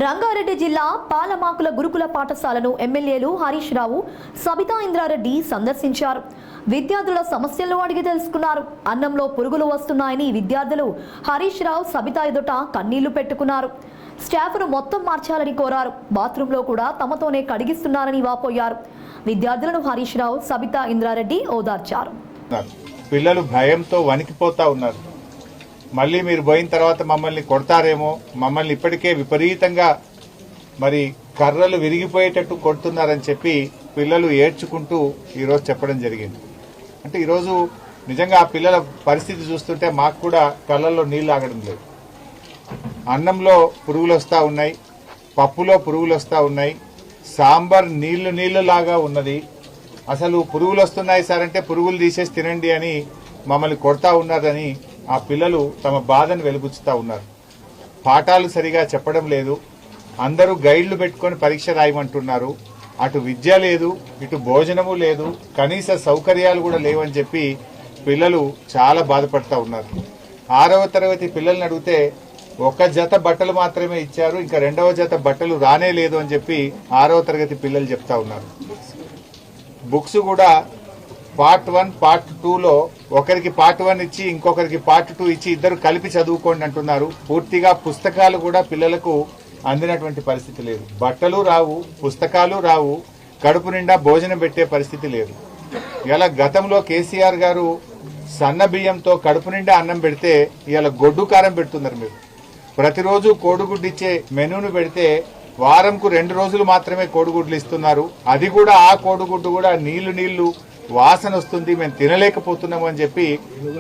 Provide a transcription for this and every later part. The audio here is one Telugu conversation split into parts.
రంగారెడ్డి జిల్లా పాలమాకుల గురుకుల పాఠశాలను ఎమ్మెల్యేలు హరీష్ రావు, సబితా ఇంద్రారెడ్డి సందర్శించారు. విద్యార్థుల సమస్యలను అడిగి తెలుసుకున్నారు. అన్నంలో పురుగులు వస్తున్నాయని విద్యార్థులు హరీష్ రావు, సబితా ఎదుట కన్నీళ్లు పెట్టుకున్నారు. స్టాఫ్ను మొత్తం మార్చాలని కోరారు. బాత్రూంలో కూడా తమతోనే కడిగిస్తున్నారని వాపోయారు. విద్యార్థులను హరీష్ రావు, సబితా ఇంద్రారెడ్డి ఓదార్చారు. పిల్లలు భయంతో వణికిపోతా ఉన్నారు. మళ్ళీ మీరు పోయిన తర్వాత మమ్మల్ని కొడతారేమో, మమ్మల్ని ఇప్పటికే విపరీతంగా కర్రలు విరిగిపోయేటట్టు కొడుతున్నారని చెప్పి పిల్లలు ఏడ్చుకుంటూ ఈరోజు చెప్పడం జరిగింది. అంటే ఈరోజు నిజంగా ఆ పిల్లల పరిస్థితి చూస్తుంటే మాకు కూడా కళ్ళల్లో నీళ్లు ఆగడం లేదు. అన్నంలో పురుగులు వస్తూ ఉన్నాయి, పప్పులో పురుగులు వస్తూ ఉన్నాయి, సాంబార్ నీళ్లులాగా ఉన్నది. అసలు పురుగులు వస్తున్నాయి సార్ అంటే పురుగులు తీసేసి తినండి అని మమ్మల్ని కొడతా ఉన్నారని ఆ పిల్లలు తమ బాధను వెలుబుచ్చుతా ఉన్నారు. పాఠాలు సరిగా చెప్పడం లేదు, అందరూ గైడ్లు పెట్టుకుని పరీక్ష రాయమంటున్నారు. అటు విద్య లేదు, ఇటు భోజనము లేదు, కనీస సౌకర్యాలు కూడా లేవని చెప్పి పిల్లలు చాలా బాధపడతా ఉన్నారు. 6వ తరగతి పిల్లల్ని అడిగితే ఒక జత బట్టలు మాత్రమే ఇచ్చారు, ఇంకా 2వ జత బట్టలు రానే లేదు అని చెప్పి 6వ తరగతి పిల్లలు చెప్తా ఉన్నారు. బుక్స్ కూడా పార్ట్ 1, పార్ట్ 2లో ఒకరికి పార్ట్ 1 ఇచ్చి ఇంకొకరికి పార్ట్ 2 ఇచ్చి ఇద్దరు కలిపి చదువుకోండి అంటున్నారు. పూర్తిగా పుస్తకాలు కూడా పిల్లలకు అందినటువంటి పరిస్థితి లేదు. బట్టలు రావు, పుస్తకాలు రావు, కడుపు నిండా భోజనం పెట్టే పరిస్థితి లేదు. ఇలా గతంలో కేసీఆర్ గారు సన్న బియ్యంతో కడుపు నిండా అన్నం పెడితే ఇలా గొడ్డు కారం పెడుతున్నారు. మీరు ప్రతిరోజు కోడిగుడ్డు ఇచ్చే మెనూను పెడితే వారంకు 2 రోజులు మాత్రమే కోడిగుడ్లు ఇస్తున్నారు. అది కూడా ఆ కోడిగుడ్డు కూడా నీళ్లు వాసన వస్తుంది, మేము తినలేకపోతున్నాము అని చెప్పి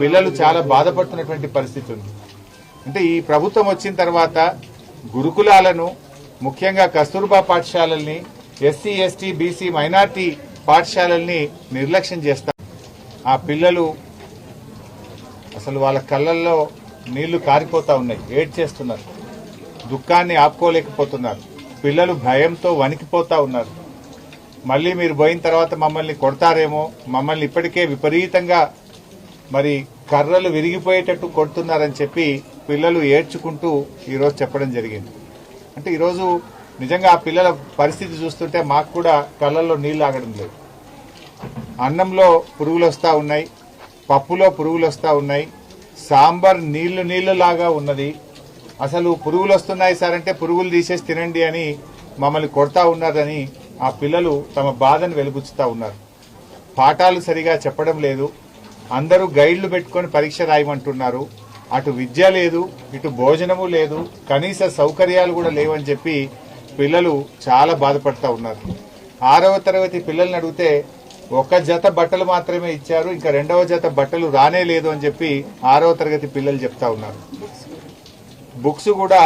పిల్లలు చాలా బాధపడుతున్నటువంటి పరిస్థితి ఉంది. అంటే ఈ ప్రభుత్వం వచ్చిన తర్వాత గురుకులాలను, ముఖ్యంగా కస్తూర్బా పాఠశాలల్ని, ఎస్సీ, ఎస్టీ, బీసీ, మైనార్టీ పాఠశాలల్ని నిర్లక్ష్యం చేస్తారు. ఆ పిల్లలు అసలు వాళ్ళ కళ్ళల్లో నీళ్లు కారిపోతా ఉన్నాయి, ఏడ్చేస్తున్నారు, దుఃఖాన్ని ఆపుకోలేకపోతున్నారు. పిల్లలు భయంతో వణికిపోతా ఉన్నారు. మళ్ళీ మీరు పోయిన తర్వాత మమ్మల్ని కొడతారేమో, మమ్మల్ని ఇప్పటికే విపరీతంగా కర్రలు విరిగిపోయేటట్టు కొడుతున్నారని చెప్పి పిల్లలు ఏడ్చుకుంటూ ఈరోజు చెప్పడం జరిగింది. అంటే ఈరోజు నిజంగా ఆ పిల్లల పరిస్థితి చూస్తుంటే మాకు కూడా కళ్ళల్లో నీళ్లు ఆగడం లేదు. అన్నంలో పురుగులు వస్తూ ఉన్నాయి, పప్పులో పురుగులు వస్తూ ఉన్నాయి, సాంబార్ నీళ్లులాగా ఉన్నది. అసలు పురుగులు వస్తున్నాయి సార్ అంటే పురుగులు తీసేసి తినండి అని మమ్మల్ని కొడతా ఉన్నారని ఆ పిల్లలు తమ బాధను వెలుబుచ్చుతా ఉన్నారు. పాఠాలు సరిగా చెప్పడం లేదు, అందరూ గైడ్లు పెట్టుకుని పరీక్ష రాయమంటున్నారు. అటు విద్య లేదు, ఇటు భోజనము లేదు, కనీస సౌకర్యాలు కూడా లేవని చెప్పి పిల్లలు చాలా బాధపడతా ఉన్నారు. 6వ తరగతి పిల్లల్ని అడిగితే ఒక జత బట్టలు మాత్రమే ఇచ్చారు, ఇంకా 2వ జత బట్టలు రానే లేదు అని చెప్పి 6వ తరగతి పిల్లలు చెప్తా ఉన్నారు. బుక్స్ కూడా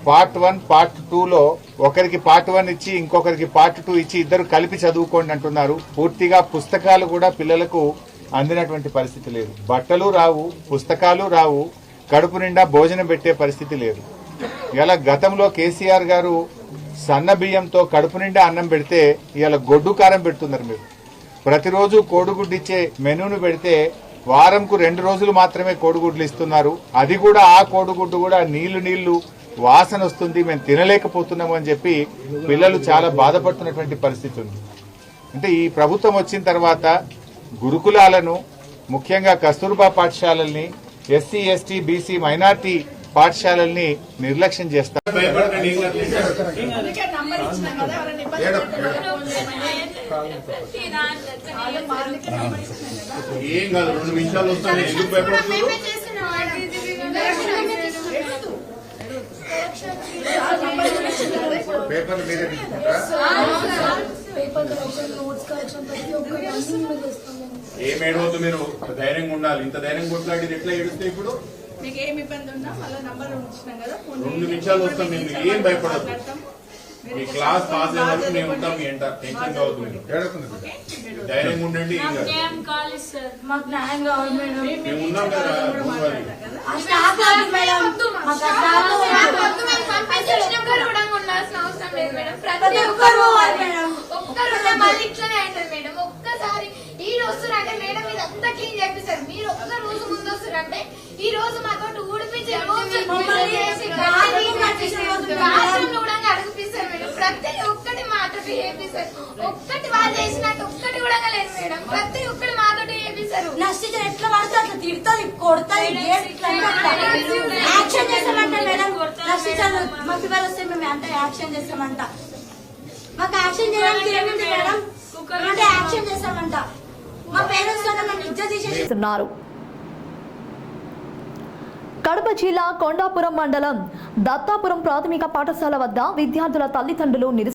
పార్ట్ 1, పార్ట్ 2లో ఒకరికి పార్ట్ 1 ఇచ్చి ఇంకొకరికి పార్ట్ 2 ఇచ్చి ఇద్దరు కలిపి చదువుకోండి అంటున్నారు. పూర్తిగా పుస్తకాలు కూడా పిల్లలకు అందినటువంటి పరిస్థితి లేదు. బట్టలు రావు, పుస్తకాలు రావు, కడుపు నిండా భోజనం పెట్టే పరిస్థితి లేదు. ఇలా గతంలో కేసీఆర్ గారు సన్న బియ్యంతో కడుపు నిండా అన్నం పెడితే ఇలా గొడ్డు కారం పెడుతున్నారు. మీరు ప్రతిరోజు కోడిగుడ్డు ఇచ్చే మెనూను పెడితే వారంకు 2 రోజులు మాత్రమే కోడిగుడ్లు ఇస్తున్నారు. అది కూడా ఆ కోడిగుడ్డు కూడా నీళ్లు వాసన వస్తుంది, మేము తినలేకపోతున్నాము అని చెప్పి పిల్లలు చాలా బాధపడుతున్నటువంటి పరిస్థితి ఉంది. అంటే ఈ ప్రభుత్వం వచ్చిన తర్వాత గురుకులాలను, ముఖ్యంగా కస్తూర్బా పాఠశాలల్ని, ఎస్సీ, ఎస్టీ, బీసీ, మైనార్టీ పాఠశాలల్ని నిర్లక్ష్యం చేస్తారు. ఏం కాదు, 2 నిమిషాలు వస్తాయి. ఎందుకు భయపడుతున్నారు? పేపర్ మీరే ఏం ఏడవద్దు, మీరు ధైర్యంగా ఉండాలి. ఇంత ధైర్యం కొట్లాడి ఎట్లా ఏడుస్తే ఇప్పుడు మీకు ఏమి ఇబ్బంది ఉన్నా మళ్ళీ నంబర్ ఉంచినాం కదా, 2 నిమిషాలు వస్తాం. మేము ఏం భయపడదు. మీ క్లాస్ పాస్ అయ్యే వరకు మేము ఉంటాం. మీ ఎంట టెన్షన్ కావద్దు, మీరు ధైర్యంగా ఉండండి. మేము ఉన్నాం కదా. ఒక్కసారి ఈ రోజు అంటే మేడం మీద అంతా క్లీన్ చేపిస్తారు. మీరు ఒక్క రోజు ముందు వస్తారంటే ఈ రోజు మాతో ఊడిపించే రోజు ఒక్కటి వాళ్ళు చేసినట్టు ఒక్కటి కూడా లేదు మేడం. ప్రతి ఒక్కటి మాతోటి చేపిస్తారు. నర్సింగ్ ఎట్లా పడితే అట్లా తిడుతుంది, కొడుతుంది, యాక్షన్ చేస్తామంట మేడం. నర్సింగ్ మా ఫీవర్ వస్తే మేము అంటే యాక్షన్ చేస్తామంట. మాకు యాక్షన్ చేయడానికి ఏముంది మేడం? అంటే యాక్షన్ చేస్తామంట. మా పేరెంట్స్ కన్నా నన్ను ఇజ్జత్ తీసేసి చేస్తున్నారు. కడప జిల్లా కొండాపురం మండలం దత్తాపురం ప్రాథమిక పాఠశాల వద్ద విద్యార్థుల తల్లిదండ్రులు నిరసన